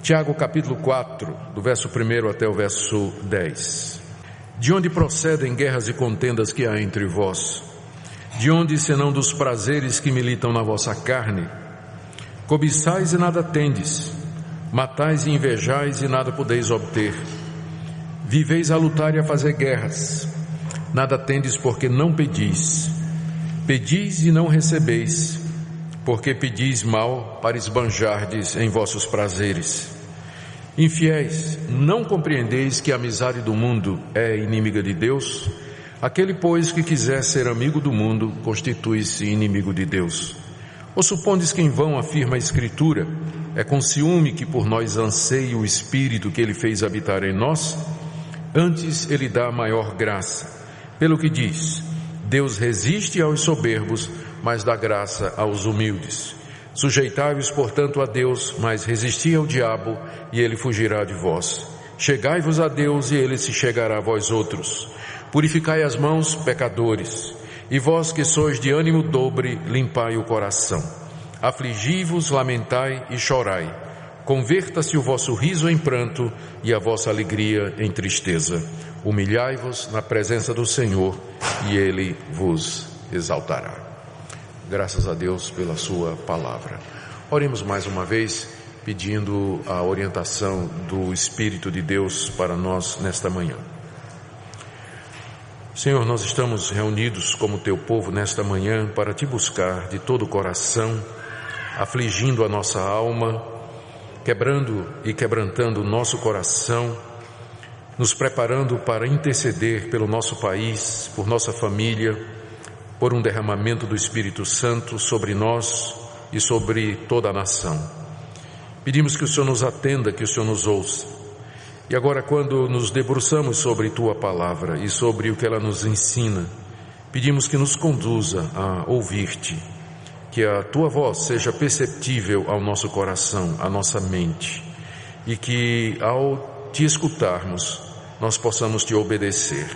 Tiago capítulo 4, do verso 1 até o verso 10. De onde procedem guerras e contendas que há entre vós? De onde, senão dos prazeres que militam na vossa carne? Cobiçais e nada tendes, matais e invejais e nada podeis obter. Viveis a lutar e a fazer guerras, nada tendes porque não pedis. Pedis e não recebeis, porque pedis mal para esbanjardes em vossos prazeres. Infiéis, não compreendeis que a amizade do mundo é inimiga de Deus? Aquele, pois, que quiser ser amigo do mundo, constitui-se inimigo de Deus. Ou supondes que em vão afirma a Escritura, é com ciúme que por nós anseia o Espírito que Ele fez habitar em nós? Antes Ele dá maior graça. Pelo que diz, Deus resiste aos soberbos, mas dá graça aos humildes. Sujeitai-vos, portanto, a Deus, mas resisti ao diabo, e ele fugirá de vós. Chegai-vos a Deus, e ele se chegará a vós outros. Purificai as mãos, pecadores, e vós que sois de ânimo dobre, limpai o coração. Afligi-vos, lamentai e chorai. Converta-se o vosso riso em pranto, e a vossa alegria em tristeza. Humilhai-vos na presença do Senhor, e Ele vos exaltará. Graças a Deus pela sua palavra. Oremos mais uma vez, pedindo a orientação do Espírito de Deus para nós nesta manhã. Senhor, nós estamos reunidos como teu povo nesta manhã para te buscar de todo o coração, afligindo a nossa alma, quebrando e quebrantando o nosso coração, nos preparando para interceder pelo nosso país, por nossa família, por um derramamento do Espírito Santo sobre nós e sobre toda a nação. Pedimos que o Senhor nos atenda, que o Senhor nos ouça. E agora, quando nos debruçamos sobre Tua Palavra e sobre o que ela nos ensina, pedimos que nos conduza a ouvir-Te, que a Tua voz seja perceptível ao nosso coração, à nossa mente, e que ao Te escutarmos, nós possamos Te obedecer.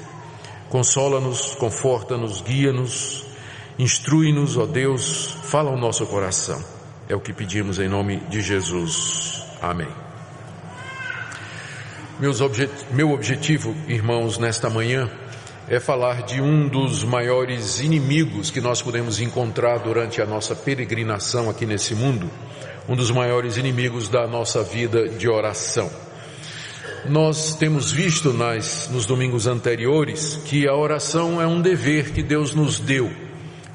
Consola-nos, conforta-nos, guia-nos, instrui-nos, ó Deus, fala ao nosso coração. É o que pedimos em nome de Jesus. Amém. Meu objetivo, irmãos, nesta manhã, é falar de um dos maiores inimigos que nós podemos encontrar durante a nossa peregrinação aqui nesse mundo, um dos maiores inimigos da nossa vida de oração. Nós temos visto nos domingos anteriores que a oração é um dever que Deus nos deu.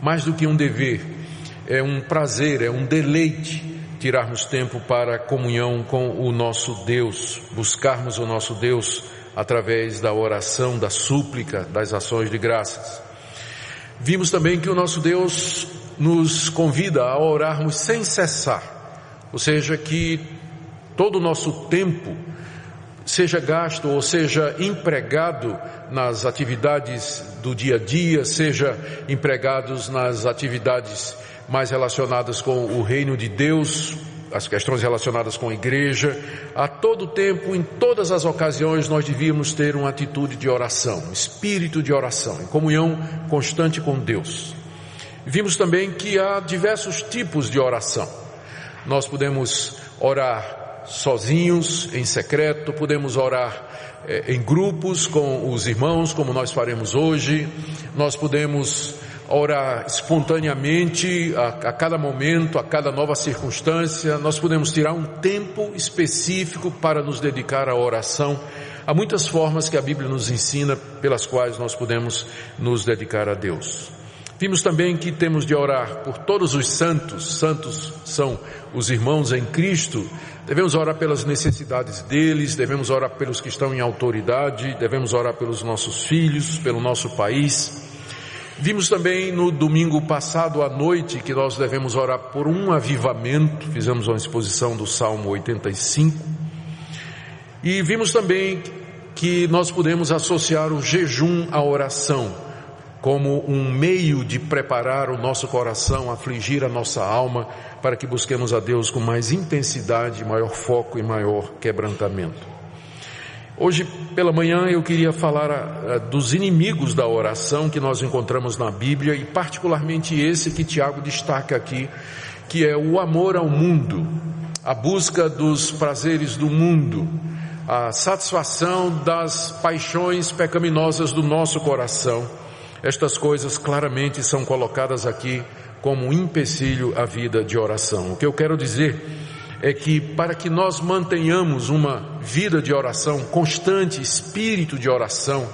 Mais do que um dever, é um prazer, é um deleite tirarmos tempo para a comunhão com o nosso Deus, buscarmos o nosso Deus através da oração, da súplica, das ações de graças. Vimos também que o nosso Deus nos convida a orarmos sem cessar, ou seja, que todo o nosso tempo seja gasto ou seja empregado nas atividades do dia a dia, seja empregados nas atividades mais relacionadas com o reino de Deus, as questões relacionadas com a igreja. A todo tempo, em todas as ocasiões, nós devíamos ter uma atitude de oração, um espírito de oração, em comunhão constante com Deus. Vimos também que há diversos tipos de oração. Nós podemos orar sozinhos, em secreto, podemos orar em grupos com os irmãos, como nós faremos hoje. Nós podemos orar espontaneamente, a cada momento, a cada nova circunstância. Nós podemos tirar um tempo específico para nos dedicar à oração. Há muitas formas que a Bíblia nos ensina pelas quais nós podemos nos dedicar a Deus. Vimos também que temos de orar por todos os santos. Santos são os irmãos em Cristo. Devemos orar pelas necessidades deles, devemos orar pelos que estão em autoridade, devemos orar pelos nossos filhos, pelo nosso país. Vimos também no domingo passado à noite que nós devemos orar por um avivamento. Fizemos uma exposição do Salmo 85. E vimos também que nós podemos associar o jejum à oração como um meio de preparar o nosso coração, afligir a nossa alma, para que busquemos a Deus com mais intensidade, maior foco e maior quebrantamento. Hoje pela manhã eu queria falar dos inimigos da oração que nós encontramos na Bíblia, e particularmente esse que Tiago destaca aqui, que é o amor ao mundo. a busca dos prazeres do mundo, a satisfação das paixões pecaminosas do nosso coração. Estas coisas claramente são colocadas aqui como um empecilho à vida de oração. O que eu quero dizer é que para que nós mantenhamos uma vida de oração constante, espírito de oração,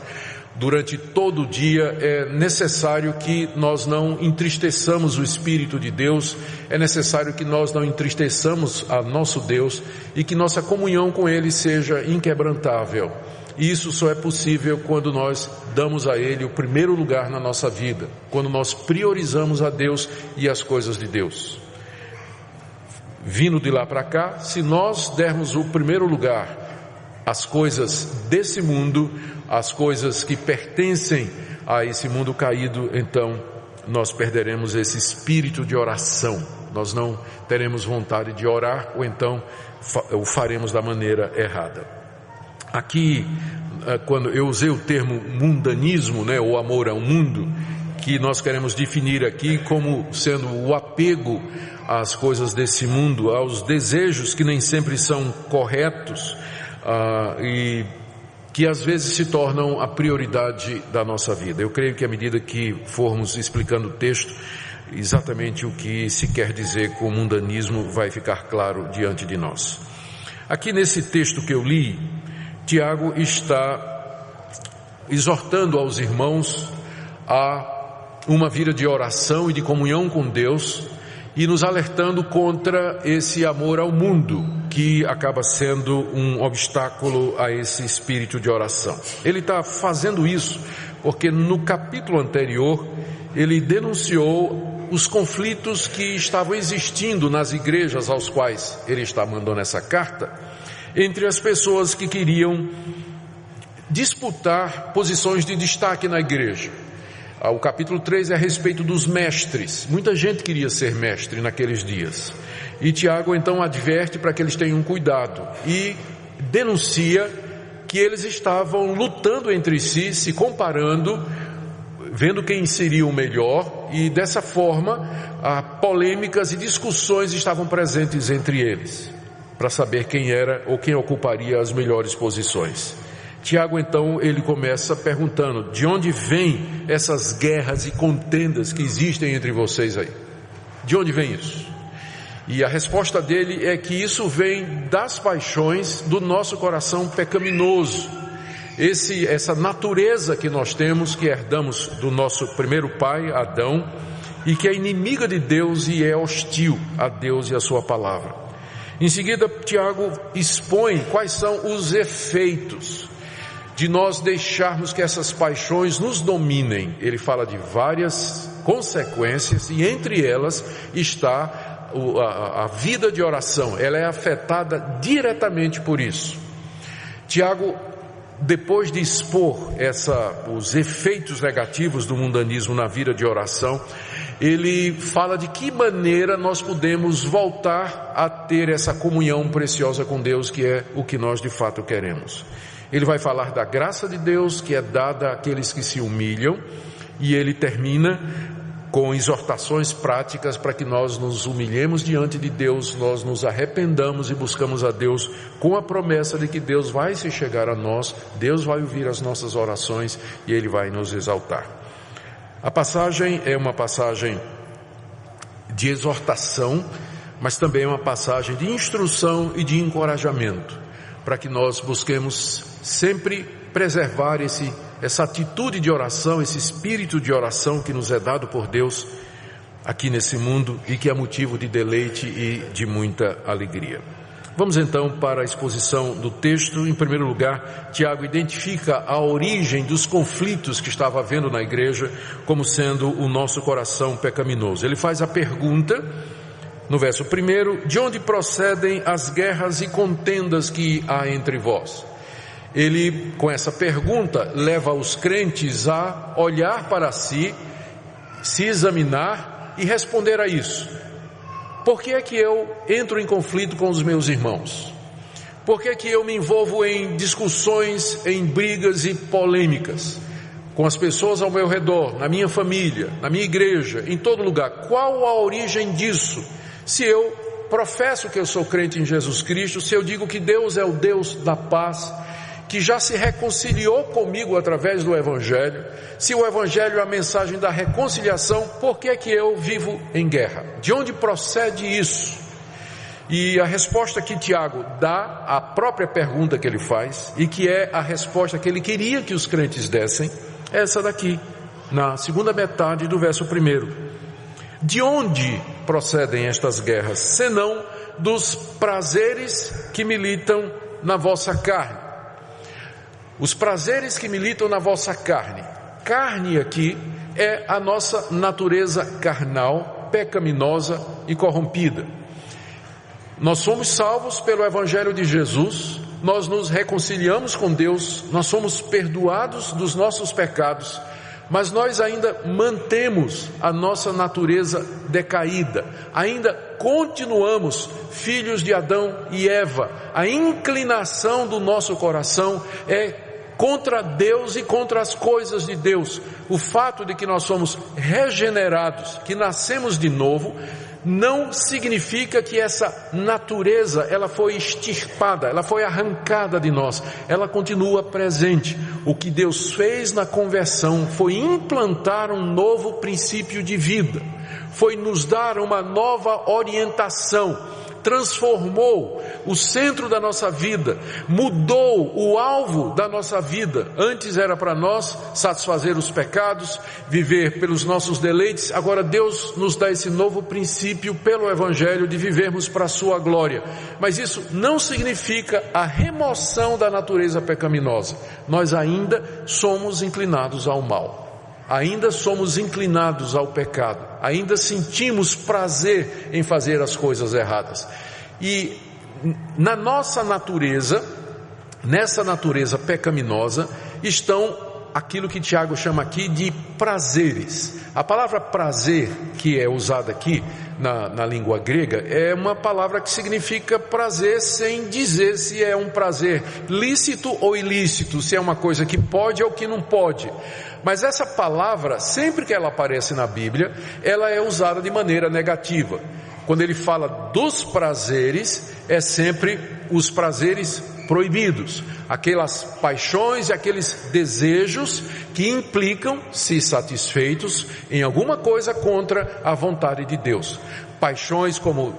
durante todo o dia, é necessário que nós não entristeçamos o Espírito de Deus, é necessário que nós não entristeçamos a nosso Deus e que nossa comunhão com Ele seja inquebrantável. E isso só é possível quando nós damos a Ele o primeiro lugar na nossa vida, quando nós priorizamos a Deus e as coisas de Deus. Vindo de lá para cá, se nós dermos o primeiro lugar às coisas desse mundo, as coisas que pertencem a esse mundo caído, então nós perderemos esse espírito de oração. Nós não teremos vontade de orar, ou então o faremos da maneira errada. Aqui, quando eu usei o termo mundanismo, ou amor ao mundo, que nós queremos definir aqui como sendo o apego às coisas desse mundo, aos desejos que nem sempre são corretos, e que às vezes se tornam a prioridade da nossa vida. Eu creio que à medida que formos explicando o texto, exatamente o que se quer dizer com o mundanismo vai ficar claro diante de nós. Aqui nesse texto que eu li, Tiago está exortando aos irmãos a uma vida de oração e de comunhão com Deus, e nos alertando contra esse amor ao mundo, que acaba sendo um obstáculo a esse espírito de oração. Ele está fazendo isso porque no capítulo anterior ele denunciou os conflitos que estavam existindo nas igrejas aos quais ele está mandando essa carta, entre as pessoas que queriam disputar posições de destaque na igreja. O capítulo 3 é a respeito dos mestres. Muita gente queria ser mestre naqueles dias. E Tiago então adverte para que eles tenham cuidado e denuncia que eles estavam lutando entre si, se comparando, vendo quem seria o melhor, e dessa forma polêmicas e discussões estavam presentes entre eles, para saber quem era ou quem ocuparia as melhores posições. Tiago então ele começa perguntando: de onde vêm essas guerras e contendas que existem entre vocês aí? De onde vem isso? E a resposta dele é que isso vem das paixões do nosso coração pecaminoso. Essa natureza que nós temos, que herdamos do nosso primeiro pai, Adão, e que é inimiga de Deus e é hostil a Deus e a sua palavra. Em seguida, Tiago expõe quais são os efeitos de nós deixarmos que essas paixões nos dominem. Ele fala de várias consequências e entre elas está a vida de oração. Ela é afetada diretamente por isso. Tiago, depois de expor os efeitos negativos do mundanismo na vida de oração, ele fala de que maneira nós podemos voltar a ter essa comunhão preciosa com Deus, que é o que nós de fato queremos. Ele vai falar da graça de Deus que é dada àqueles que se humilham, e ele termina com exortações práticas para que nós nos humilhemos diante de Deus, nós nos arrependamos e buscamos a Deus com a promessa de que Deus vai se chegar a nós, Deus vai ouvir as nossas orações e Ele vai nos exaltar. A passagem é uma passagem de exortação, mas também é uma passagem de instrução e de encorajamento, para que nós busquemos sempre preservar essa atitude de oração, esse espírito de oração que nos é dado por Deus aqui nesse mundo e que é motivo de deleite e de muita alegria. Vamos então para a exposição do texto. Em primeiro lugar, Tiago identifica a origem dos conflitos que estava havendo na igreja como sendo o nosso coração pecaminoso. Ele faz a pergunta no verso 1: de onde procedem as guerras e contendas que há entre vós? Ele, com essa pergunta, leva os crentes a olhar para si, se examinar e responder a isso. Por que é que eu entro em conflito com os meus irmãos? Por que é que eu me envolvo em discussões, em brigas e polêmicas com as pessoas ao meu redor, na minha família, na minha igreja, em todo lugar? Qual a origem disso? Se eu professo que eu sou crente em Jesus Cristo, se eu digo que Deus é o Deus da paz, que já se reconciliou comigo através do Evangelho, se o Evangelho é a mensagem da reconciliação, por que é que eu vivo em guerra? De onde procede isso? E a resposta que Tiago dá à própria pergunta que ele faz, e que é a resposta que ele queria que os crentes dessem, é essa daqui, na segunda metade do verso 1. De onde procedem estas guerras, senão dos prazeres que militam na vossa carne? Os prazeres que militam na vossa carne. Carne aqui é a nossa natureza carnal, pecaminosa e corrompida. Nós somos salvos pelo Evangelho de Jesus, nós nos reconciliamos com Deus, nós somos perdoados dos nossos pecados, mas nós ainda mantemos a nossa natureza decaída, ainda continuamos filhos de Adão e Eva. A inclinação do nosso coração é contra Deus e contra as coisas de Deus. O fato de que nós somos regenerados, que nascemos de novo, não significa que essa natureza, ela foi extirpada, ela foi arrancada de nós, ela continua presente. O que Deus fez na conversão foi implantar um novo princípio de vida, foi nos dar uma nova orientação, transformou o centro da nossa vida, mudou o alvo da nossa vida. Antes era para nós satisfazer os pecados, viver pelos nossos deleites. Agora Deus nos dá esse novo princípio pelo Evangelho de vivermos para a sua glória. Mas isso não significa a remoção da natureza pecaminosa. Nós ainda somos inclinados ao mal. Ainda somos inclinados ao pecado, ainda sentimos prazer em fazer as coisas erradas. E na nossa natureza, nessa natureza pecaminosa, estão aquilo que Tiago chama aqui de prazeres. A palavra prazer, que é usada aqui na língua grega, é uma palavra que significa prazer sem dizer se é um prazer lícito ou ilícito, se é uma coisa que pode ou que não pode. Mas essa palavra, sempre que ela aparece na Bíblia, ela é usada de maneira negativa. Quando ele fala dos prazeres, é sempre os prazeres proibidos, aquelas paixões e aqueles desejos que implicam, se satisfeitos, em alguma coisa contra a vontade de Deus. Paixões como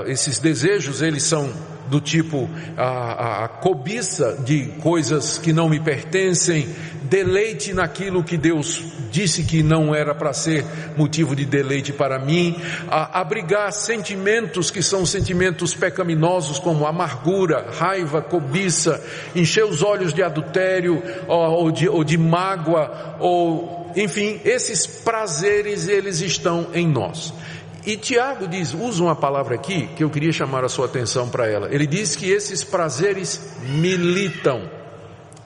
esses desejos, eles são do tipo a cobiça de coisas que não me pertencem, deleite naquilo que Deus disse que não era para ser motivo de deleite para mim, abrigar sentimentos que são sentimentos pecaminosos como amargura, raiva, cobiça, encher os olhos de adultério ou de mágoa, enfim, esses prazeres, eles estão em nós. E Tiago usa uma palavra aqui que eu queria chamar a sua atenção para ela. Ele diz que esses prazeres militam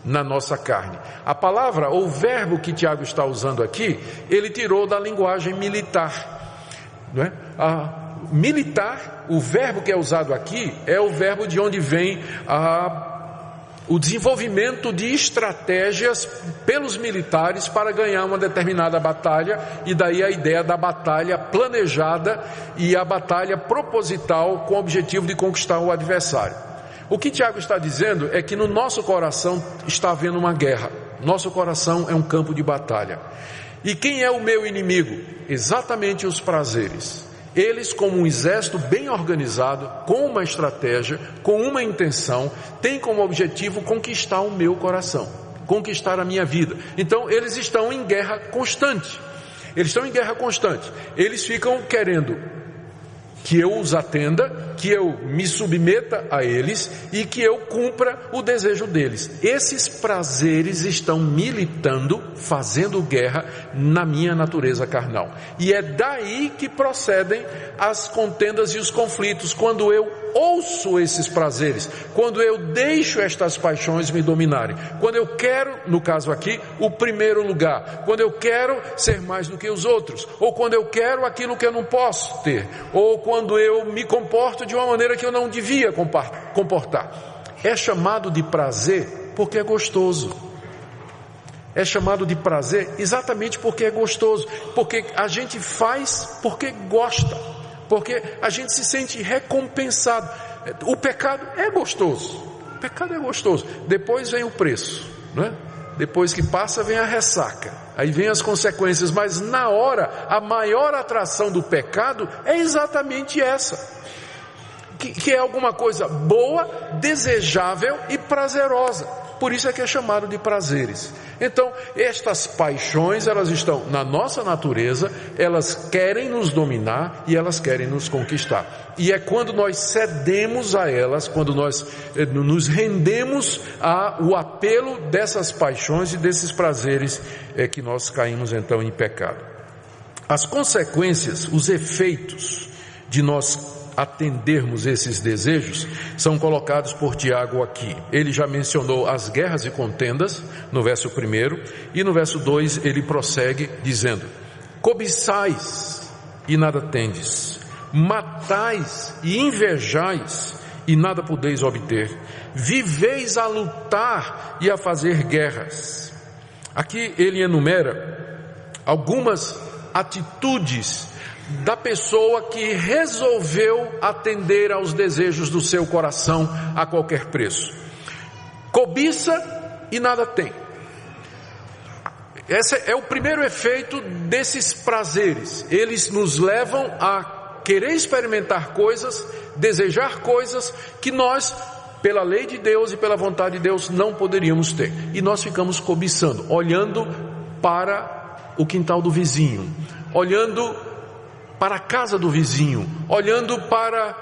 na nossa carne. A palavra ou o verbo que Tiago está usando aqui, ele tirou da linguagem militar, não é? Militar, o verbo que é usado aqui é o verbo de onde vem o desenvolvimento de estratégias pelos militares para ganhar uma determinada batalha, e daí a ideia da batalha planejada e a batalha proposital com o objetivo de conquistar o adversário. O que Tiago está dizendo é que no nosso coração está havendo uma guerra. Nosso coração é um campo de batalha. E quem é o meu inimigo? Exatamente os prazeres. Eles, como um exército bem organizado, com uma estratégia, com uma intenção, têm como objetivo conquistar o meu coração, conquistar a minha vida. Então eles estão em guerra constante. Eles ficam querendo que eu os atenda, que eu me submeta a eles e que eu cumpra o desejo deles. Esses prazeres estão militando, fazendo guerra na minha natureza carnal. E é daí que procedem as contendas e os conflitos, quando eu ouço esses prazeres, quando eu deixo estas paixões me dominarem, quando eu quero, no caso aqui, o primeiro lugar, quando eu quero ser mais do que os outros, ou quando eu quero aquilo que eu não posso ter, ou quando eu me comporto de uma maneira que eu não devia comportar. É chamado de prazer porque é gostoso. É chamado de prazer exatamente porque é gostoso, porque a gente faz porque gosta. porque a gente se sente recompensado. O pecado é gostoso, depois vem o preço, né? Depois que passa vem a ressaca, aí vem as consequências, mas na hora a maior atração do pecado é exatamente essa, que é alguma coisa boa, desejável e prazerosa. Por isso é que é chamado de prazeres. Então, estas paixões, elas estão na nossa natureza, elas querem nos dominar e elas querem nos conquistar. E é quando nós cedemos a elas, quando nós nos rendemos ao apelo dessas paixões e desses prazeres, é que nós caímos então em pecado. As consequências, os efeitos de nós atendermos esses desejos são colocados por Tiago aqui. Ele já mencionou as guerras e contendas no verso 1, e no verso 2 ele prossegue dizendo: cobiçais e nada tendes, matais e invejais e nada podeis obter, viveis a lutar e a fazer guerras. Aqui ele enumera algumas atitudes da pessoa que resolveu atender aos desejos do seu coração a qualquer preço. Cobiça e nada tem. Esse é o primeiro efeito desses prazeres. Eles nos levam a querer experimentar coisas, desejar coisas que nós, pela lei de Deus e pela vontade de Deus, não poderíamos ter. E nós ficamos cobiçando, olhando para o quintal do vizinho, olhando para a casa do vizinho, olhando para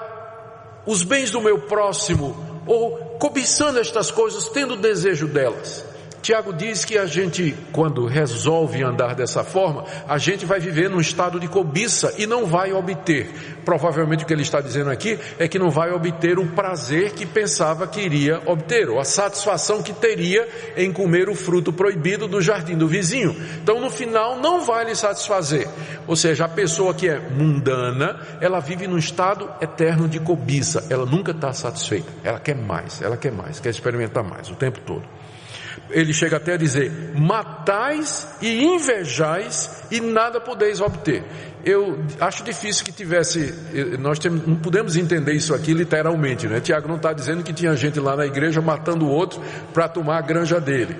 os bens do meu próximo, ou cobiçando estas coisas, tendo desejo delas. Tiago diz que a gente, quando resolve andar dessa forma, a gente vai viver num estado de cobiça e não vai obter. Provavelmente o que ele está dizendo aqui é que não vai obter o prazer que pensava que iria obter, ou a satisfação que teria em comer o fruto proibido do jardim do vizinho. Então no final não vai lhe satisfazer. Ou seja, a pessoa que é mundana, ela vive num estado eterno de cobiça, ela nunca está satisfeita, ela quer mais, quer experimentar mais o tempo todo. Ele chega até a dizer: matais e invejais e nada podeis obter. Eu acho difícil que tivesse, não podemos entender isso aqui literalmente, né? Tiago não está dizendo que tinha gente lá na igreja matando o outro para tomar a granja dele,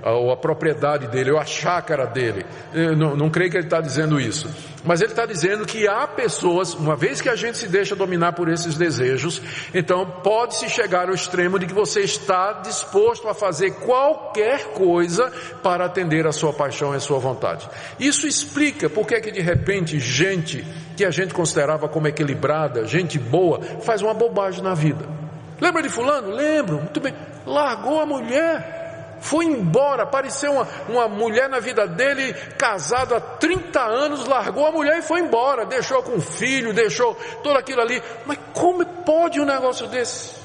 ou a propriedade dele, ou a chácara dele. Eu não creio que ele está dizendo isso, mas ele está dizendo que há pessoas, uma vez que a gente se deixa dominar por esses desejos, então pode-se chegar ao extremo de que você está disposto a fazer qualquer coisa para atender a sua paixão e a sua vontade. Isso explica porque que de repente gente que a gente considerava como equilibrada, gente boa, faz uma bobagem na vida. Lembra de fulano? Lembro, muito bem. Largou a mulher, foi embora, apareceu uma mulher na vida dele, casado há 30 anos, largou a mulher e foi embora, deixou com filho, deixou tudo aquilo ali. Mas como pode um negócio desse?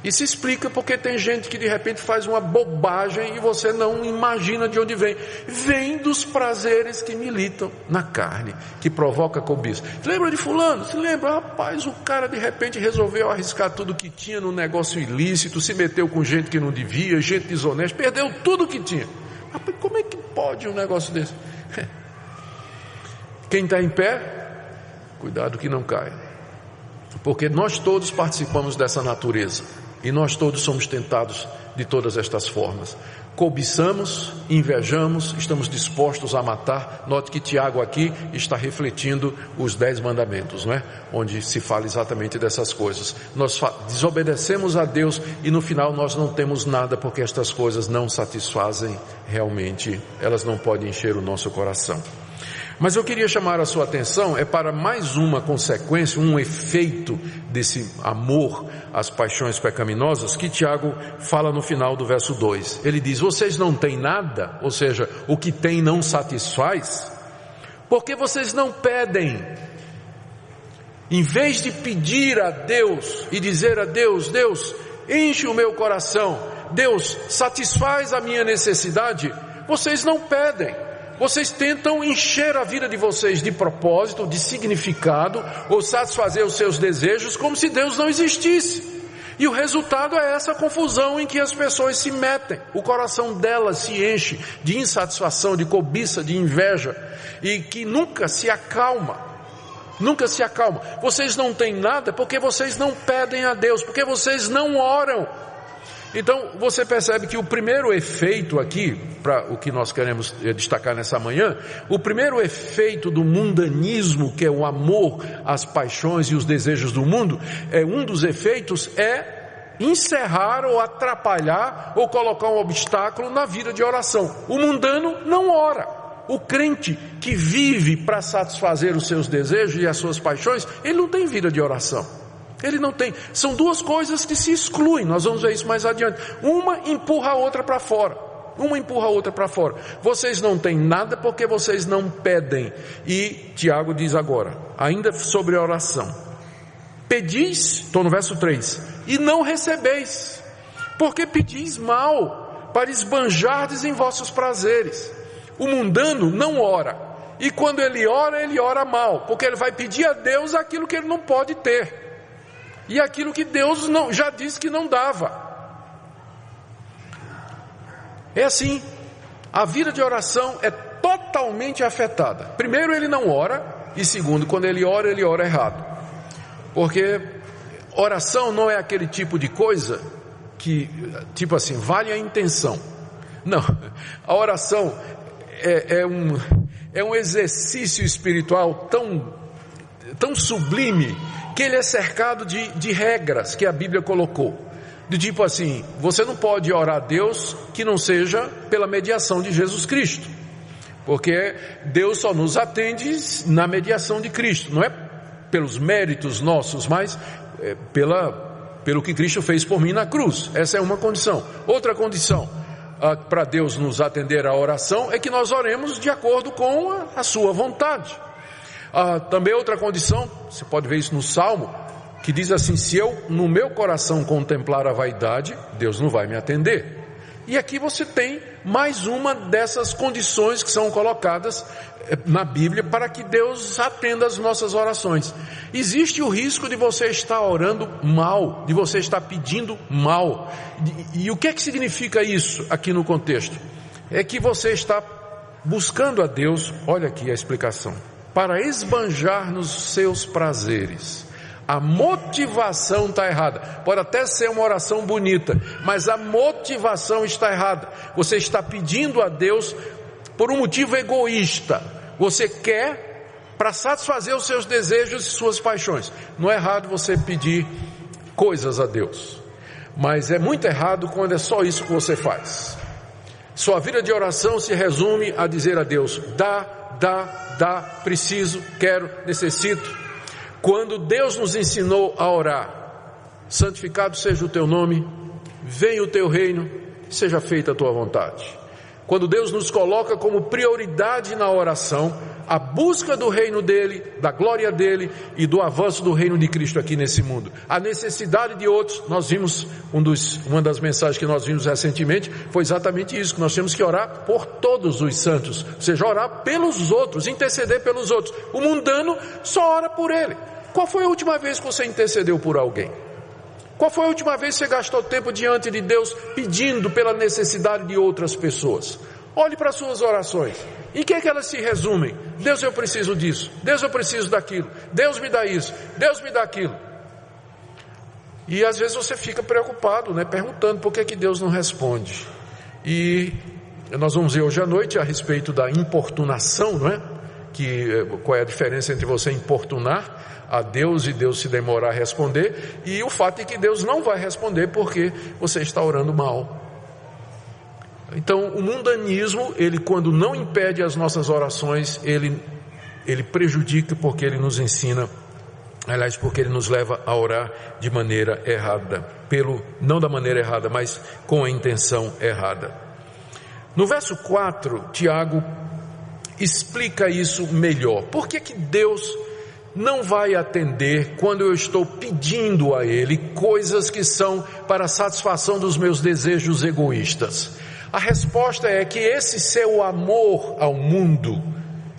Isso explica porque tem gente que de repente faz uma bobagem e você não imagina de onde vem. Vem dos prazeres que militam na carne, que provoca cobiça. Você lembra de fulano? Se lembra? Rapaz, o cara de repente resolveu arriscar tudo que tinha no negócio ilícito, se meteu com gente que não devia, gente desonesta, perdeu tudo que tinha. Rapaz, como é que pode um negócio desse? Quem está em pé, cuidado que não caia. Porque nós todos participamos dessa natureza. E nós todos somos tentados de todas estas formas. Cobiçamos, invejamos, estamos dispostos a matar. Note que Tiago aqui está refletindo os 10 mandamentos, não é? Onde se fala exatamente dessas coisas. Nós desobedecemos a Deus e no final nós não temos nada, porque estas coisas não satisfazem realmente, elas não podem encher o nosso coração. Mas eu queria chamar a sua atenção para mais uma consequência, um efeito desse amor às paixões pecaminosas que Tiago fala no final do verso 2. Ele diz: vocês não têm nada, ou seja, o que tem não satisfaz, porque vocês não pedem. Em vez de pedir a Deus e dizer a Deus: Deus, enche o meu coração, Deus, satisfaz a minha necessidade, vocês não pedem. Vocês tentam encher a vida de vocês de propósito, de significado, ou satisfazer os seus desejos como se Deus não existisse. E o resultado é essa confusão em que as pessoas se metem. O coração delas se enche de insatisfação, de cobiça, de inveja, e que nunca se acalma. nunca se acalma. Vocês não têm nada porque vocês não pedem a Deus, porque vocês não oram. Então você percebe que o primeiro efeito aqui, para o que nós queremos destacar nessa manhã, o primeiro efeito do mundanismo, que é o amor, as paixões e os desejos do mundo, um dos efeitos é encerrar ou atrapalhar ou colocar um obstáculo na vida de oração. O mundano não ora. O crente que vive para satisfazer os seus desejos e as suas paixões, ele não tem vida de oração. Ele não tem. São duas coisas que se excluem. Nós vamos ver isso mais adiante. Uma empurra a outra para fora. Uma empurra a outra para fora. Vocês não têm nada porque vocês não pedem. E Tiago diz agora, ainda sobre a oração: pedis, estou no verso 3, e não recebeis, porque pedis mal, para esbanjardes em vossos prazeres. O mundano não ora. E quando ele ora mal, porque ele vai pedir a Deus aquilo que ele não pode ter. E aquilo que Deus já disse que não dava. É assim, a vida de oração é totalmente afetada. Primeiro, ele não ora, e segundo, quando ele ora errado. Porque oração não é aquele tipo de coisa que, tipo assim, vale a intenção. Não, a oração é um exercício espiritual tão sublime, que ele é cercado de regras que a Bíblia colocou. De tipo assim, você não pode orar a Deus que não seja pela mediação de Jesus Cristo. Porque Deus só nos atende na mediação de Cristo. Não é pelos méritos nossos, mas pelo que Cristo fez por mim na cruz. Essa é uma condição. Outra condição para Deus nos atender à oração é que nós oremos de acordo com a sua vontade. Também outra condição, você pode ver isso no Salmo, que diz assim: se eu no meu coração contemplar a vaidade, Deus não vai me atender. E aqui você tem mais uma dessas condições que são colocadas na Bíblia para que Deus atenda as nossas orações. Existe o risco de você estar orando mal, de você estar pedindo mal. E o que é que significa isso aqui no contexto? É que você está buscando a Deus, olha aqui a explicação, para esbanjar nos seus prazeres. A motivação está errada. Pode até ser uma oração bonita, mas a motivação está errada. Você está pedindo a Deus por um motivo egoísta. Você quer para satisfazer os seus desejos e suas paixões. Não é errado você pedir coisas a Deus, mas é muito errado quando é só isso que você faz. Sua vida de oração se resume a dizer a Deus: dá, preciso, quero, necessito. Quando Deus nos ensinou a orar: santificado seja o teu nome, venha o teu reino, seja feita a tua vontade. Quando Deus nos coloca como prioridade na oração a busca do reino dele, da glória dele e do avanço do reino de Cristo aqui nesse mundo, a necessidade de outros, nós vimos uma das mensagens que nós vimos recentemente foi exatamente isso, que nós temos que orar por todos os santos, ou seja, orar pelos outros, interceder pelos outros. O mundano só ora por ele. Qual foi a última vez que você intercedeu por alguém? Qual foi a última vez que você gastou tempo diante de Deus pedindo pela necessidade de outras pessoas? Olhe para as suas orações. Em que é que elas se resumem? Deus, eu preciso disso. Deus, eu preciso daquilo. Deus, me dá isso. Deus, me dá aquilo. E às vezes você fica preocupado, perguntando por que Deus não responde. E nós vamos ver hoje à noite a respeito da importunação, qual é a diferença entre você importunar a Deus e Deus se demorar a responder, e o fato é que Deus não vai responder porque você está orando mal. Então o mundanismo, ele quando não impede as nossas orações, ele prejudica, porque ele nos ensina, aliás, porque ele nos leva a orar de maneira errada, não da maneira errada, mas com a intenção errada. No verso 4, Tiago explica isso melhor. Por que Deus não vai atender quando eu estou pedindo a Ele coisas que são para a satisfação dos meus desejos egoístas? A resposta é que esse seu amor ao mundo,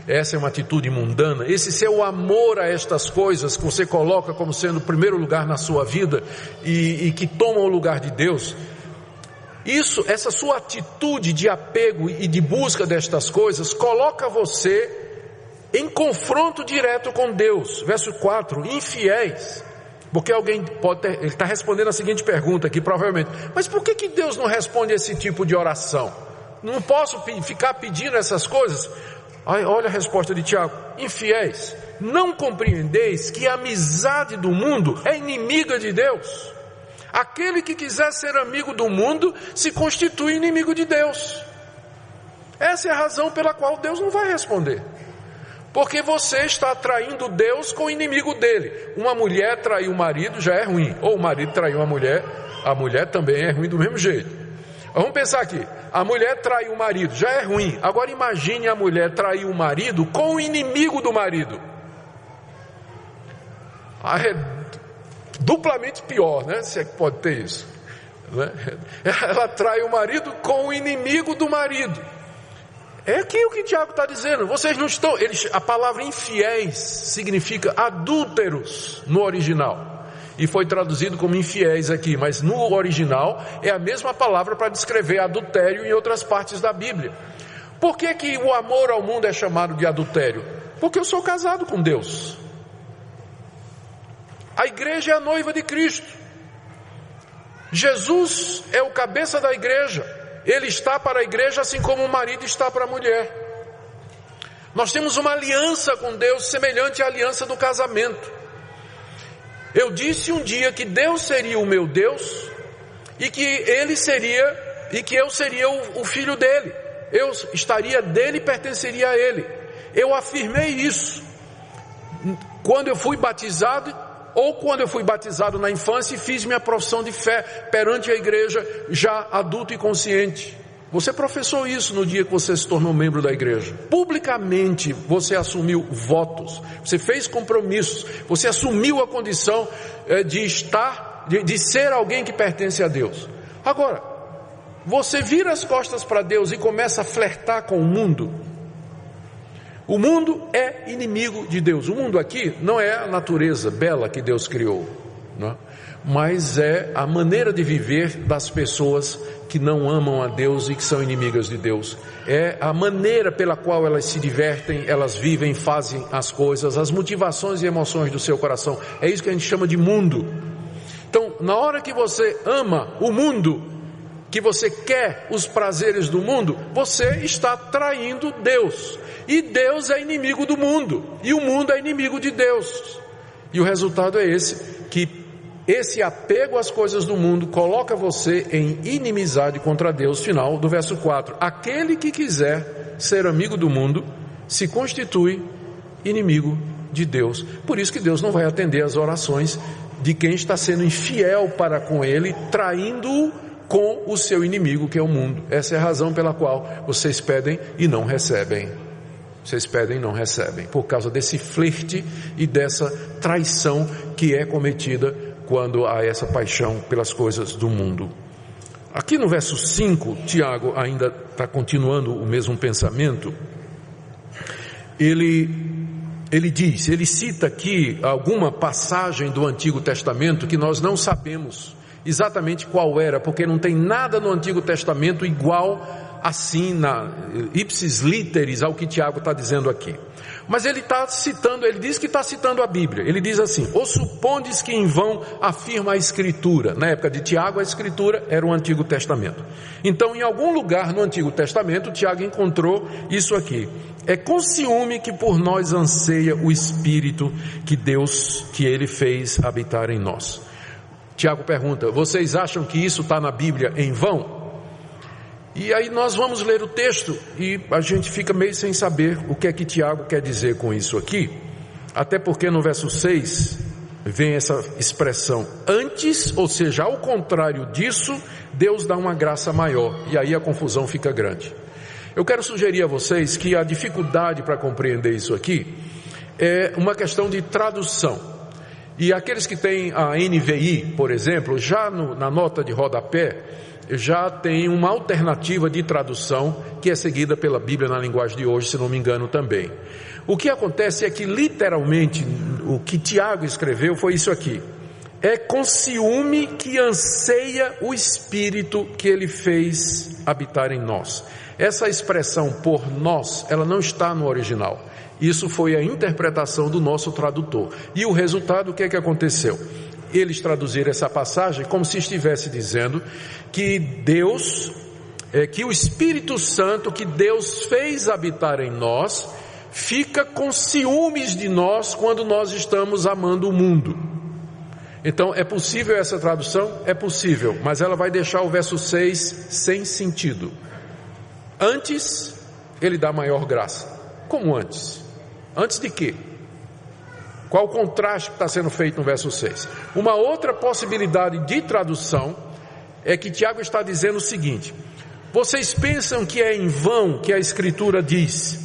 essa é uma atitude mundana, esse seu amor a estas coisas que você coloca como sendo o primeiro lugar na sua vida e que tomam o lugar de Deus, essa sua atitude de apego e de busca destas coisas coloca você em confronto direto com Deus. Verso 4, infiéis. Porque alguém pode ter, ele está respondendo a seguinte pergunta aqui, provavelmente: mas por que Deus não responde esse tipo de oração? Não posso ficar pedindo essas coisas? Olha a resposta de Tiago: infiéis, não compreendeis que a amizade do mundo é inimiga de Deus? Aquele que quiser ser amigo do mundo se constitui inimigo de Deus. Essa é a razão pela qual Deus não vai responder. Porque você está traindo Deus com o inimigo dele. Uma mulher trair o marido já é ruim. Ou o marido trair uma mulher, a mulher também é ruim do mesmo jeito. Vamos pensar aqui: a mulher trair o marido já é ruim. Agora imagine a mulher trair o marido com o inimigo do marido. É duplamente pior, né? Se é que pode ter isso, né? Ela trai o marido com o inimigo do marido. É aqui o que Tiago está dizendo. Vocês não estão... a palavra infiéis significa adúlteros no original. E foi traduzido como infiéis aqui. Mas no original é a mesma palavra para descrever adultério em outras partes da Bíblia. Por que o amor ao mundo é chamado de adultério? Porque eu sou casado com Deus. A igreja é a noiva de Cristo. Jesus é o cabeça da igreja. Ele está para a igreja assim como o marido está para a mulher. Nós temos uma aliança com Deus semelhante à aliança do casamento. Eu disse um dia que Deus seria o meu Deus e que ele seria, e que eu seria o filho dele. Eu estaria dele e pertenceria a ele. Eu afirmei isso quando eu fui batizado, ou quando eu fui batizado na infância e fiz minha profissão de fé perante a igreja, já adulto e consciente. Você professou isso no dia que você se tornou membro da igreja. Publicamente você assumiu votos, você fez compromissos, você assumiu a condição de ser alguém que pertence a Deus. Agora, você vira as costas para Deus e começa a flertar com o mundo. O mundo é inimigo de Deus. O mundo aqui não é a natureza bela que Deus criou, não? Mas é a maneira de viver das pessoas que não amam a Deus e que são inimigas de Deus. É a maneira pela qual elas se divertem, elas vivem, fazem as coisas, as motivações e emoções do seu coração. É isso que a gente chama de mundo. Então, na hora que você ama o mundo, que você quer os prazeres do mundo, você está traindo Deus. E Deus é inimigo do mundo, e o mundo é inimigo de Deus. E o resultado é que esse apego às coisas do mundo coloca você em inimizade contra Deus. Final do verso 4: aquele que quiser ser amigo do mundo se constitui inimigo de Deus. Por isso que Deus não vai atender as orações de quem está sendo infiel para com ele, traindo-o com o seu inimigo, que é o mundo. Essa é a razão pela qual vocês pedem e não recebem. Vocês pedem e não recebem, por causa desse flerte e dessa traição que é cometida quando há essa paixão pelas coisas do mundo. Aqui no verso 5, Tiago ainda está continuando o mesmo pensamento. Ele cita aqui alguma passagem do Antigo Testamento que nós não sabemos exatamente qual era, porque não tem nada no Antigo Testamento igual assim, na ipsis literis, ao que Tiago está dizendo aqui. Mas ele diz que está citando a Bíblia. Ele diz assim: ou supondes que em vão afirma a Escritura? Na época de Tiago, a Escritura era o Antigo Testamento. Então, em algum lugar no Antigo Testamento, Tiago encontrou isso aqui: é com ciúme que por nós anseia o Espírito que ele fez habitar em nós. Tiago pergunta: vocês acham que isso está na Bíblia em vão? E aí nós vamos ler o texto e a gente fica meio sem saber o que é que Tiago quer dizer com isso aqui. Até porque no verso 6 vem essa expressão: antes, ou seja, ao contrário disso, Deus dá uma graça maior. E aí a confusão fica grande. Eu quero sugerir a vocês que a dificuldade para compreender isso aqui é uma questão de tradução. E aqueles que têm a NVI, por exemplo, já na nota de rodapé, já tem uma alternativa de tradução que é seguida pela Bíblia na linguagem de hoje, se não me engano também. O que acontece é que literalmente o que Tiago escreveu foi isso aqui: é com ciúme que anseia o Espírito que ele fez habitar em nós. Essa expressão por nós, ela não está no original. Isso foi a interpretação do nosso tradutor. E o resultado, o que é que aconteceu? Eles traduziram essa passagem como se estivesse dizendo que Deus, que o Espírito Santo que Deus fez habitar em nós, fica com ciúmes de nós quando nós estamos amando o mundo. Então, é possível essa tradução? É possível, mas ela vai deixar o verso 6 sem sentido. Antes, ele dá maior graça. Como antes? Antes de quê? Qual o contraste que está sendo feito no verso 6? Uma outra possibilidade de tradução é que Tiago está dizendo o seguinte: vocês pensam que é em vão que a Escritura diz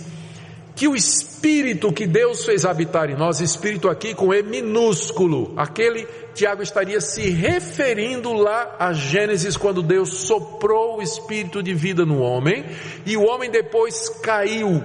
que o Espírito que Deus fez habitar em nós, Espírito aqui com E minúsculo, aquele Tiago estaria se referindo lá a Gênesis, quando Deus soprou o Espírito de vida no homem, e o homem depois caiu.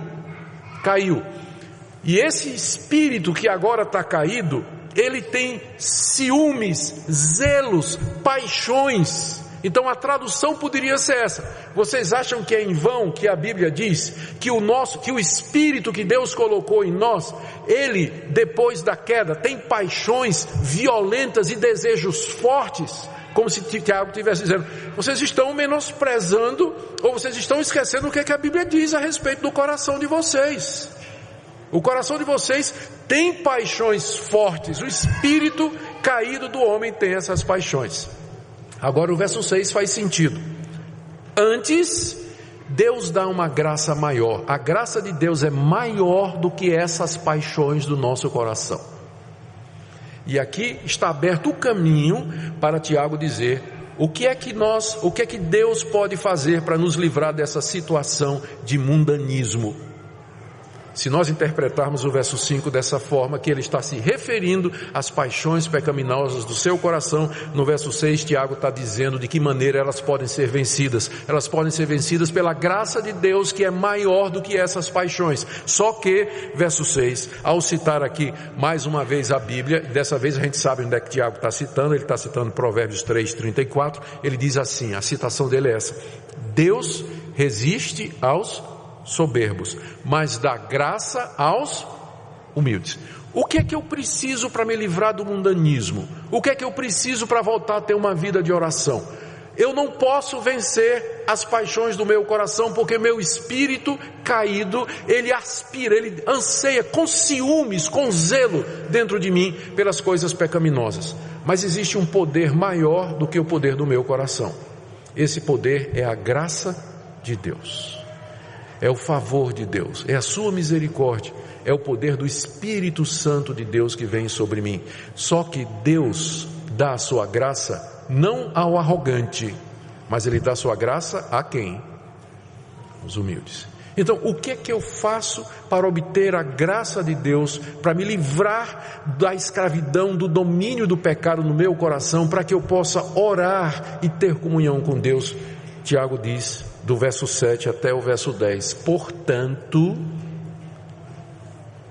E esse Espírito que agora está caído, ele tem ciúmes, zelos, paixões. Então a tradução poderia ser essa: vocês acham que é em vão que a Bíblia diz que o Espírito que Deus colocou em nós, ele depois da queda tem paixões violentas e desejos fortes? Como se Tiago estivesse dizendo: vocês estão menosprezando, ou vocês estão esquecendo o que é que a Bíblia diz a respeito do coração de vocês. O coração de vocês tem paixões fortes, o espírito caído do homem tem essas paixões. Agora o verso 6 faz sentido. Antes, Deus dá uma graça maior. A graça de Deus é maior do que essas paixões do nosso coração. E aqui está aberto o caminho para Tiago dizer o que é que Deus pode fazer para nos livrar dessa situação de mundanismo. Se nós interpretarmos o verso 5 dessa forma, que ele está se referindo às paixões pecaminosas do seu coração, no verso 6 Tiago está dizendo de que maneira elas podem ser vencidas. Elas podem ser vencidas pela graça de Deus, que é maior do que essas paixões. Só que, verso 6, ao citar aqui mais uma vez a Bíblia, dessa vez a gente sabe onde é que Tiago está citando, ele está citando Provérbios 3:34, ele diz assim, a citação dele é essa: Deus resiste aos soberbos, mas dá graça aos humildes. O que é que eu preciso para me livrar do mundanismo? O que é que eu preciso para voltar a ter uma vida de oração? Eu não posso vencer as paixões do meu coração, porque meu espírito caído, ele aspira, ele anseia com ciúmes, com zelo dentro de mim pelas coisas pecaminosas. Mas existe um poder maior do que o poder do meu coração. Esse poder é a graça de Deus. É o favor de Deus, é a sua misericórdia, é o poder do Espírito Santo de Deus que vem sobre mim. Só que Deus dá a sua graça não ao arrogante, mas Ele dá a sua graça a quem? Os humildes. Então, o que é que eu faço para obter a graça de Deus, para me livrar da escravidão, do domínio do pecado no meu coração, para que eu possa orar e ter comunhão com Deus? Tiago diz, do verso 7 até o verso 10, portanto,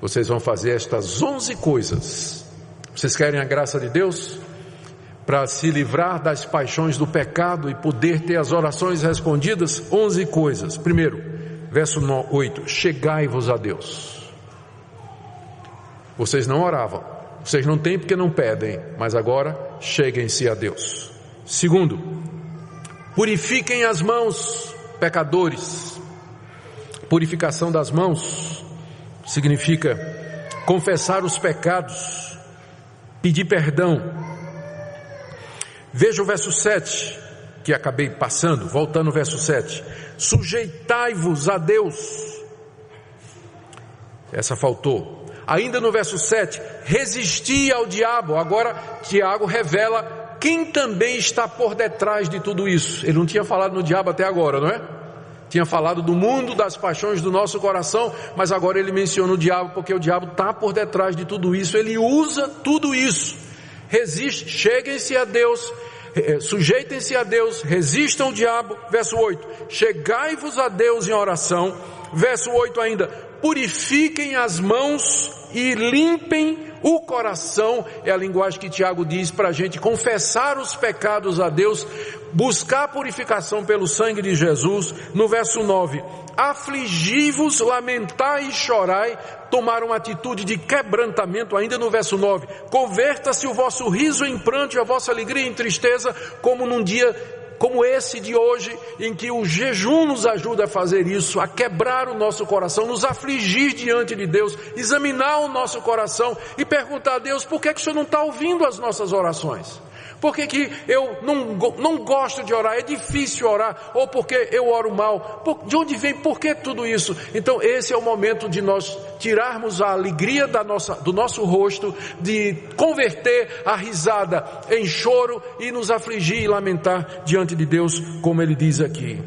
vocês vão fazer estas 11 coisas. Vocês querem a graça de Deus? Para se livrar das paixões do pecado e poder ter as orações respondidas? 11 coisas. Primeiro, verso 8, chegai-vos a Deus. Vocês não oravam, vocês não têm porque não pedem, mas agora cheguem-se a Deus. Segundo, purifiquem as mãos, pecadores. Purificação das mãos significa confessar os pecados, pedir perdão. Veja o verso 7, que acabei passando, voltando ao verso 7. Sujeitai-vos a Deus. Essa faltou. Ainda no verso 7, resisti ao diabo. Agora Tiago revela quem também está por detrás de tudo isso. Ele não tinha falado no diabo até agora, não é? Tinha falado do mundo, das paixões do nosso coração, mas agora ele menciona o diabo, porque o diabo está por detrás de tudo isso. Ele usa tudo isso. Resiste, cheguem-se a Deus, sujeitem-se a Deus, resistam ao diabo. Verso 8, chegai-vos a Deus em oração. Verso 8 ainda, purifiquem as mãos e limpem o coração. É a linguagem que Tiago diz para a gente confessar os pecados a Deus, buscar purificação pelo sangue de Jesus. No verso 9, afligi-vos, lamentai e chorai, tomar uma atitude de quebrantamento. Ainda no verso 9, converta-se o vosso riso em pranto e a vossa alegria em tristeza, como num dia como esse de hoje, em que o jejum nos ajuda a fazer isso, a quebrar o nosso coração, nos afligir diante de Deus, examinar o nosso coração e perguntar a Deus: por que que o Senhor não está ouvindo as nossas orações? Por que que eu não gosto de orar? É difícil orar, ou porque eu oro mal? De onde vem? Por que tudo isso? Então esse é o momento de nós tirarmos a alegria do nosso rosto, de converter a risada em choro e nos afligir e lamentar diante de Deus, como ele diz aqui.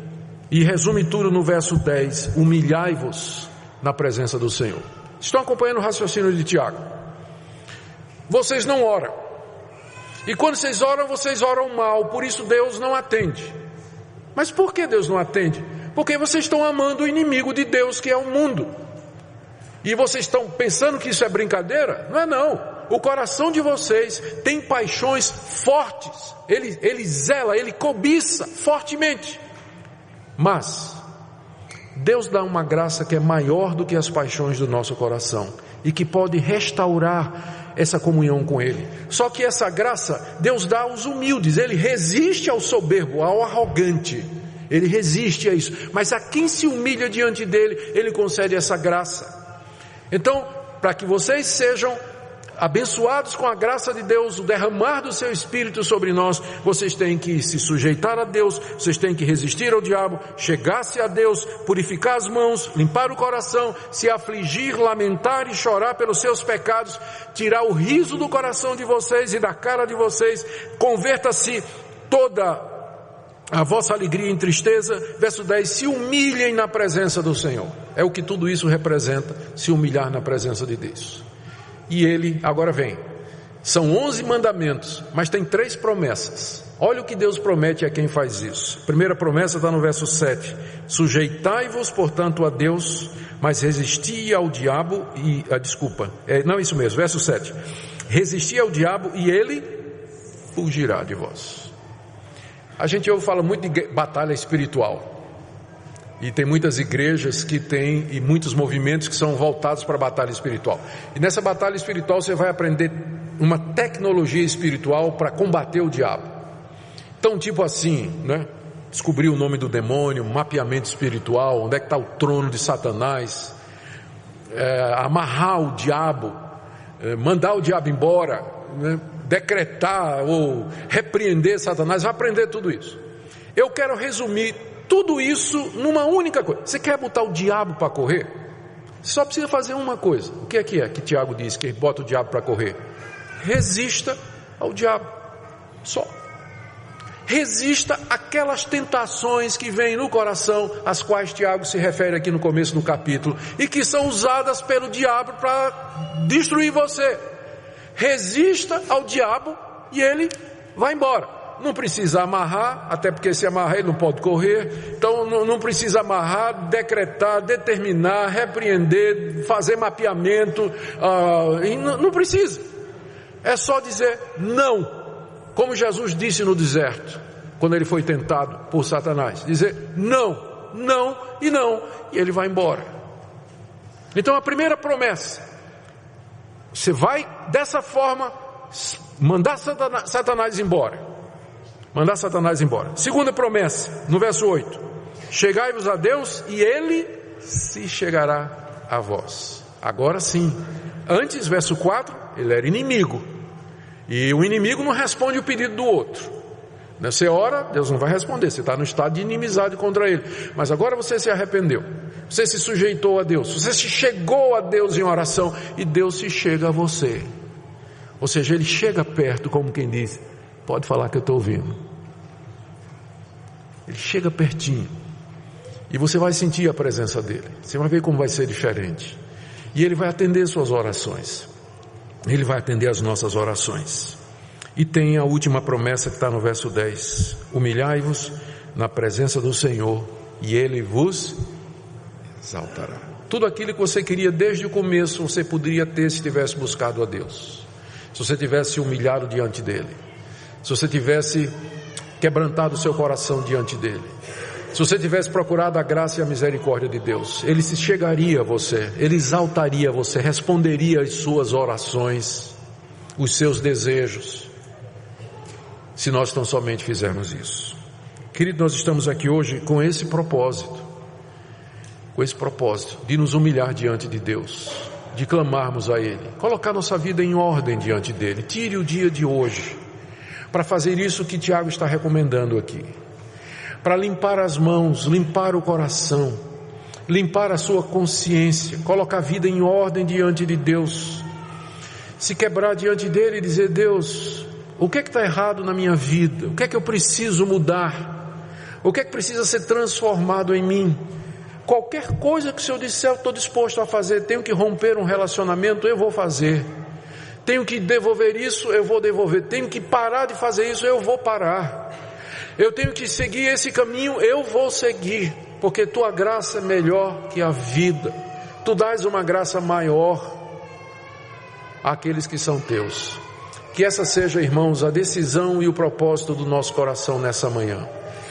E resume tudo no verso 10, humilhai-vos na presença do Senhor. Estão acompanhando o raciocínio de Tiago? Vocês não oram. E quando vocês oram mal, por isso Deus não atende. Mas por que Deus não atende? Porque vocês estão amando o inimigo de Deus, que é o mundo. E vocês estão pensando que isso é brincadeira? Não é não. O coração de vocês tem paixões fortes. Ele zela, ele cobiça fortemente. Mas Deus dá uma graça que é maior do que as paixões do nosso coração e que pode restaurar essa comunhão com Ele. Só que essa graça Deus dá aos humildes. Ele resiste ao soberbo, ao arrogante. Ele resiste a isso. Mas a quem se humilha diante dele, Ele concede essa graça. Então, para que vocês sejam abençoados com a graça de Deus, o derramar do seu Espírito sobre nós, vocês têm que se sujeitar a Deus, vocês têm que resistir ao diabo, chegar-se a Deus, purificar as mãos, limpar o coração, se afligir, lamentar e chorar pelos seus pecados, tirar o riso do coração de vocês e da cara de vocês, converta-se toda a vossa alegria em tristeza. Verso 10, se humilhem na presença do Senhor. É o que tudo isso representa, se humilhar na presença de Deus. E ele, agora vem, são 11 mandamentos, mas tem 3 promessas. Olha o que Deus promete a quem faz isso. A primeira promessa está no verso 7, sujeitai-vos portanto a Deus, mas resisti ao diabo isso mesmo, verso 7, resisti ao diabo e ele fugirá de vós. A gente fala muito de batalha espiritual. E tem muitas igrejas que têm, e muitos movimentos que são voltados para a batalha espiritual. E nessa batalha espiritual você vai aprender uma tecnologia espiritual para combater o diabo. Então, tipo assim, né? Descobrir o nome do demônio, mapeamento espiritual, onde é que está o trono de Satanás, amarrar o diabo, mandar o diabo embora, né? Decretar ou repreender Satanás. Vai aprender tudo isso. Eu quero resumir tudo isso numa única coisa. Você quer botar o diabo para correr? Você só precisa fazer uma coisa. O que é que Tiago diz que bota o diabo para correr? Resista ao diabo. Só. Resista aquelas tentações que vêm no coração, às quais Tiago se refere aqui no começo do capítulo, e que são usadas pelo diabo para destruir você. Resista ao diabo e ele vai embora. Não precisa amarrar, até porque se amarrar ele não pode correr. Então não precisa amarrar, decretar, determinar, repreender, fazer mapeamento, não precisa. É só dizer não, como Jesus disse no deserto, quando ele foi tentado por Satanás. Dizer não, não e não, e ele vai embora. Então a primeira promessa, você vai dessa forma mandar Satanás embora. Mandar Satanás embora. Segunda promessa, no verso 8, chegai-vos a Deus e Ele se chegará a vós. Agora sim. Antes, verso 4, ele era inimigo, e o inimigo não responde o pedido do outro. Você ora, Deus não vai responder, você está no estado de inimizade contra Ele. Mas agora você se arrependeu, você se sujeitou a Deus, você se chegou a Deus em oração, e Deus se chega a você. Ou seja, Ele chega perto, como quem diz: pode falar que eu estou ouvindo. Ele chega pertinho, e você vai sentir a presença dele. Você vai ver como vai ser diferente. E ele vai atender suas orações. Ele vai atender as nossas orações. E tem a última promessa que está no verso 10: humilhai-vos na presença do Senhor e Ele vos exaltará. Tudo aquilo que você queria desde o começo, você poderia ter se tivesse buscado a Deus. Se você tivesse humilhado diante dele. Se você tivesse quebrantado o seu coração diante dele. Se você tivesse procurado a graça e a misericórdia de Deus, ele se chegaria a você, ele exaltaria você, responderia às suas orações, os seus desejos, se nós tão somente fizermos isso. Querido, nós estamos aqui hoje com esse propósito de nos humilhar diante de Deus, de clamarmos a Ele, colocar nossa vida em ordem diante dEle. Tire o dia de hoje para fazer isso que Tiago está recomendando aqui, para limpar as mãos, limpar o coração, limpar a sua consciência, colocar a vida em ordem diante de Deus, se quebrar diante dEle e dizer: Deus, o que é que está errado na minha vida? O que é que eu preciso mudar? O que é que precisa ser transformado em mim? Qualquer coisa que o Senhor disser, eu estou disposto a fazer. Tenho que romper um relacionamento, eu vou fazer. Tenho que devolver isso, eu vou devolver. Tenho que parar de fazer isso, eu vou parar. Eu tenho que seguir esse caminho, eu vou seguir. Porque tua graça é melhor que a vida. Tu dás uma graça maior àqueles que são teus. Que essa seja, irmãos, a decisão e o propósito do nosso coração nessa manhã.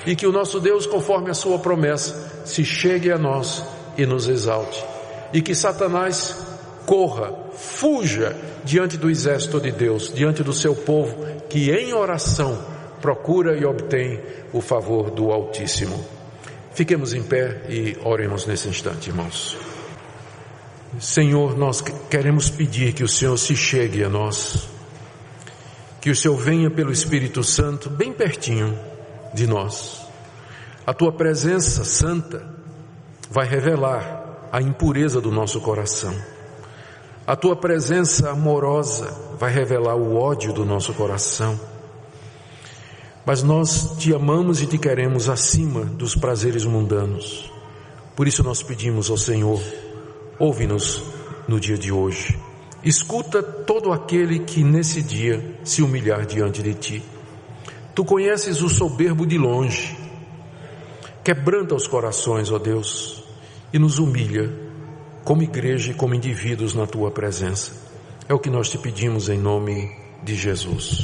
E que o nosso Deus, conforme a sua promessa, se chegue a nós e nos exalte. E que Satanás corra, fuja diante do exército de Deus, diante do seu povo, que em oração procura e obtém o favor do Altíssimo. Fiquemos em pé e oremos nesse instante, irmãos. Senhor, nós queremos pedir que o Senhor se chegue a nós, que o Senhor venha pelo Espírito Santo bem pertinho de nós. A tua presença santa vai revelar a impureza do nosso coração. A tua presença amorosa vai revelar o ódio do nosso coração. Mas nós te amamos e te queremos acima dos prazeres mundanos. Por isso nós pedimos ao Senhor: ouve-nos no dia de hoje. Escuta todo aquele que nesse dia se humilhar diante de ti. Tu conheces o soberbo de longe. Quebranta os corações, ó Deus, e nos humilha como igreja e como indivíduos na tua presença. É o que nós te pedimos em nome de Jesus.